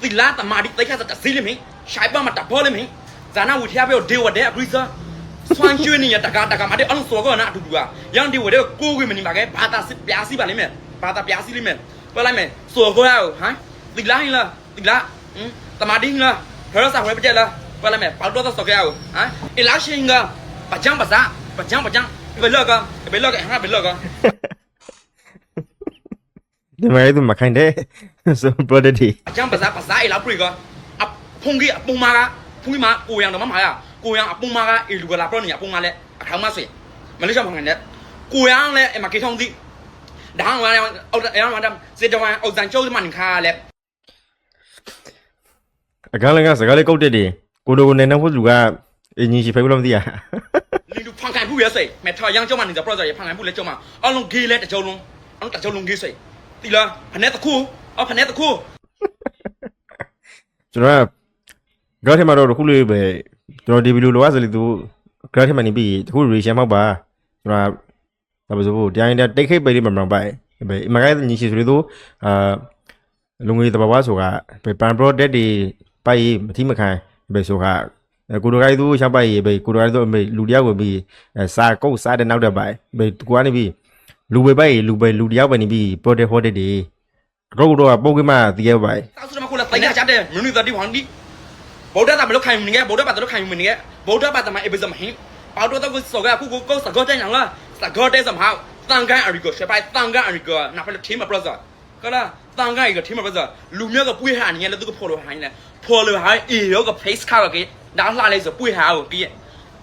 ตีลาตมาดิตีแค่จะซีเลยมั้งใช้บ้ามาตับพ่อเลยมั้งจานาวิทยาไปเอาเดียวเดียวบริษัทสว่างช่วยนี่ตะการมาเดี๋ยวอันสัวก็นะดูดูอ่ะยังเดียวเดียวกู้เงินมันนี่มาแกปาตาสิบยาสิบาทเลยมั้ยปาตายาสิเลยมั้ยว่าอะไรมั้ยสัวก็เอาฮะตีลานี่ละตีลาตมาดิละเฮ้ยสักวันไปเจอละว่าอะไรมั้ยเป่าตัวสักแก้วฮะไอ้ลาชิงก็ปัจจังปัจจังไปเลิกกันฮะไปเลิกกัน ဒီမဲ့သူမခိုင်းတဲ့ဆိုပရိုဒက်တီ အကျန်းပါစားအေးလာပရိကအဖုန်ကြီးအပုံမာကဖုန်ကြီးမှာကိုရံတော့မမှာရကိုရံအပုံမာကအေလူကလာပရောနေအပုံမာလဲအခါမဆွေမလေးရှားဖောင်နေကိုရံလဲအမကေထုံးသီဒါဟောင်းအောက်အရန်ဝါဒမ်စေတဝန်အောက်ဇန်ကျိုးမန်ခါလဲ အကလည်းကစကားလေးကုတ်တက်တယ်ကိုလိုနေနေဖို့လူကအင်ဂျင်ရှိဖိတ်လို့မသိရ လင်းသူဖန်ကန်ဘူးရစေမဲထော်ရံကျုံမနေကြပရောရဖန်ကန်ဘူးလဲကျုံမအလုံးဂေးလဲတကြုံလုံးအလုံးတကြုံလုံးဂေးစေတီလာဖနဲ့တခုဖနဲ့တခု ကျွန်တော်ကဂရတ်ထဲမှာတော့ခုလေးပဲကျွန်တော်ဒီဗီဒီယိုလိုရစလေသူဂရတ်ထဲမှာနေပြီးတခုရေရှမ်းမောက်ပါကျွန်တော်ဘာလို့ဆိုဖို့တိုင်းတိတ်ခိတ်ပဲလေးမမှန်ပါပဲအမကညီရှိဆိုလေသူလုံငွေတဘာဝဆိုတာပဲပန်ပရိုဒက်တွေပိုက်မတိမခံပဲဆိုတာကိုတို့ကသူရှောက်ပိုက်ပဲကိုတို့ကသူလူတယောက်ဝင်ပြီးစာကုတ်စားတဲ့နောက်တဲ့ပိုက်ပဲကိုကနေပြီးလူပဲပိုက်လူတယောက်ပဲနေပြီးပရိုဒက်ဟောတဲ့တွေအခုတော့ပုံကမှတည်ရပါ တောက်စရမခုလာတိုင်ရချတဲ့မင်းတို့တတိဟောင်းဒီဗုဒ္ဓတာမလို့ခိုင်မနေဗုဒ္ဓဘာသာလို့ခိုင်မနေဗုဒ္ဓဘာသာမှာအဘိဇမဟင်းပေါတော့တော့စောကခုကိုစကောတဲ့ညာလားစကောတဲ့စမဟာတန်ကန်အရီကိုရှပိုင်တန်ကန်အရီကိုနာဖလက်ทีมမှာပရောဇာကလာတန်ကန်အရီကိုทีมမှာပရောဇာလူမျိုးကပွေးဟာနေလဲသူကဖော်လို့ဟိုင်းလဲဖော်လို့ဟိုင်းအေရောက face ခါကဒါလှလိုက်ဆိုပွေးဟာကိုကြီး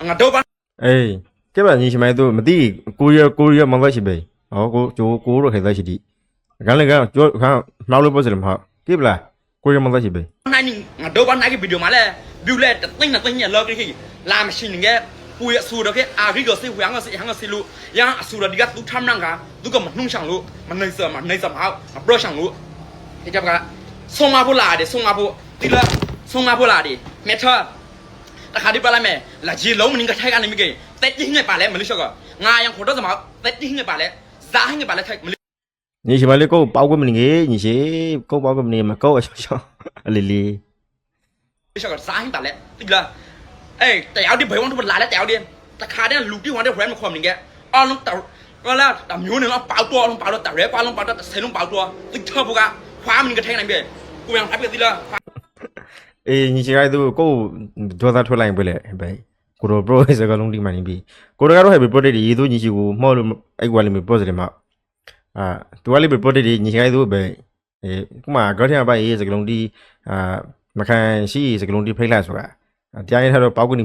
ငါတော့ပါ အေးကျမညီရှိမိုင်းသူမသိကိုရမောင်သားရှိပဲဟောကိုကျိုးကိုရခေသားရှိတိကလည်းကကျိုးခါနှောက်လို့ပေါ့စတယ်မဟုတ်ကိပလားကိုရမောင်သားရှိပဲ နိုင်ငါတော့ပါနိုင်ကဗီဒီယိုမှာလဲဗီယူလဲတင်းညလောကကြီးလာမရှင်ငယ်ပွေအဆူတော့ကအာဂီကိုစိဝမ်ကစိဟန်ကစိလူရန်အဆူတော့ဒီကသူထမ်းနန်ကသူကမနှုံချောင်လို့မနိုင်စမဟောပရောချောင်လို့ဒီကကဆုံမဖို့လာတယ်ဆုံမဖို့ဒီလားဆုံမဖို့လာတယ်မေထတခါဒီပါလိုက်မယ်လာကြီးလုံးမင်းကထိုက်ကနေမိကေတက်ကြီးငယ်ပါလဲမလို့ရှော့ကငါရန်ခေါ်တော့စမတက်ကြီးငယ်ပါလဲဇာဟင်းငယ်ပါလဲထိုက်မလို့ ညီရှိမလေးကိုပေါက်ကွမနေညီရှိကိုပေါက်ကွမနေမကောအချောအလီလီ ရှော့ကဇာဟင်းပါလဲဒီလားအေးတရားဒီဘယ်ဝန်တို့လာလဲတရားဒီတခါတည်းလူတိဝန်တဲ့ friend မခေါ်မနေကအော်လုံးတော်ကလာတမျိုးနေတော့ပေါက်တော့လုံးပေါက်တော့တရဲပါလုံးပေါက်တော့ဆယ်လုံးပေါက်တော့တိထဘကခွာမင်းကထိုင်နိုင်ပြီကိုရန်ဖပ်ပြီလား အေးညီရှိကသူကိုဒေါသထွက်လိုက်ပဲလေပဲကိုတော့ pro စကလုံးဒီမှနေပြီကိုတော့ကတော့ဟဲ့ project ရေးသူညီရှိကိုမော့လို့အဲ့ကွာလေးမျိုး positive မှာသူကလေး project ညီရှိကသူပဲခုမှ grad ထဲမှာပါရေးစကလုံးဒီမခံရှိစကလုံးဒီဖိတ်လိုက်ဆိုတာတရားရထားတော့ပေါက်ကွနေ